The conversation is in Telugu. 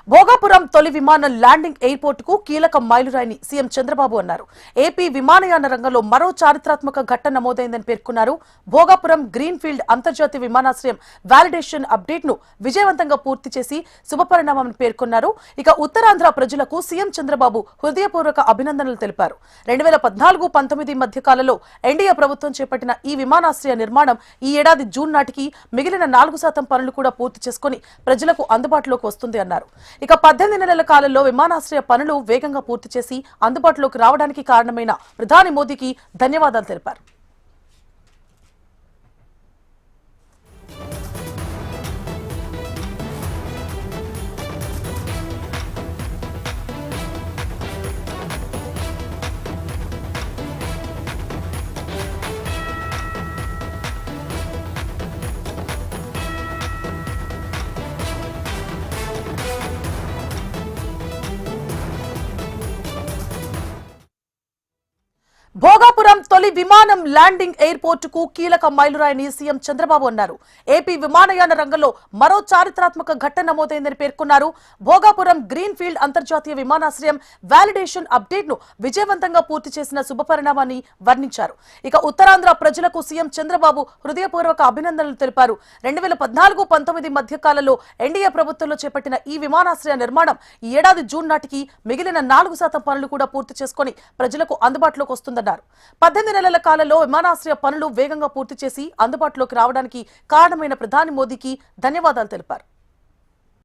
భోగాపురం తొలి విమానం ల్యాండింగ్ ఎయిర్పోర్ట్ కు కీలక మైలురాయిని సీఎం చంద్రబాబు అన్నారు. ఏపీ విమానయాన రంగంలో మరో చారిత్రాత్మక ఘట్టం నమోదైందని పేర్కొన్నారు. భోగాపురం గ్రీన్ ఫీల్డ్ అంతర్జాతీయ విమానాశ్రయం వాలిడేషన్ అప్డేట్ ను విజయవంతంగా పూర్తి చేసి శుభపరిణామం పేర్కొన్నారు. ఇక ఉత్తరాంధ్ర ప్రజలకు సీఎం చంద్రబాబు హృదయపూర్వక అభినందనలు తెలిపారు. 2014-19 మధ్య కాలంలో ఎన్డీఏ ప్రభుత్వం చేపట్టిన ఈ విమానాశ్రయ నిర్మాణం ఈ ఏడాది జూన్ నాటికి మిగిలిన 4% పనులు కూడా పూర్తి చేసుకుని ప్రజలకు అందుబాటులోకి వస్తుంది అన్నారు. ఇక 18 నెలల కాలంలో విమానాశ్రయ పనులు వేగంగా పూర్తి చేసి అందుబాటులోకి రావడానికి కారణమైన ప్రధాని మోదీకి ధన్యవాదాలు తెలిపారు. భోగాపురం తొలి విమానం ల్యాండింగ్ ఎయిర్పోర్ట్ కు కీలక మైలురాయిని సీఎం చంద్రబాబు అన్నారు. ఏపీ విమానయాన రంగంలో మరో చారిత్రాత్మక ఘట్టం నమోదైందని పేర్కొన్నారు. భోగాపురం గ్రీన్ ఫీల్డ్ అంతర్జాతీయ విమానాశ్రయం వాలిడేషన్ అప్డేట్ ను విజయవంతంగా పూర్తి చేసిన శుభపరిణామాన్ని వర్ణించారు. ఇక ఉత్తరాంధ్ర ప్రజలకు సీఎం చంద్రబాబు హృదయపూర్వక అభినందనలు తెలిపారు. 2014-19 మధ్య కాలంలో ఎన్డీఏ ప్రభుత్వంలో చేపట్టిన ఈ విమానాశ్రయ నిర్మాణం ఈ ఏడాది జూన్ నాటికి మిగిలిన 4% పనులు కూడా పూర్తి చేసుకుని ప్రజలకు అందుబాటులోకి వస్తుంది. 18 నెలల కాలంలో విమానాశ్రయ పనులు వేగంగా పూర్తి చేసి అందుబాటులోకి రావడానికి కారణమైన ప్రధాని మోదీకి ధన్యవాదాలు తెలిపారు.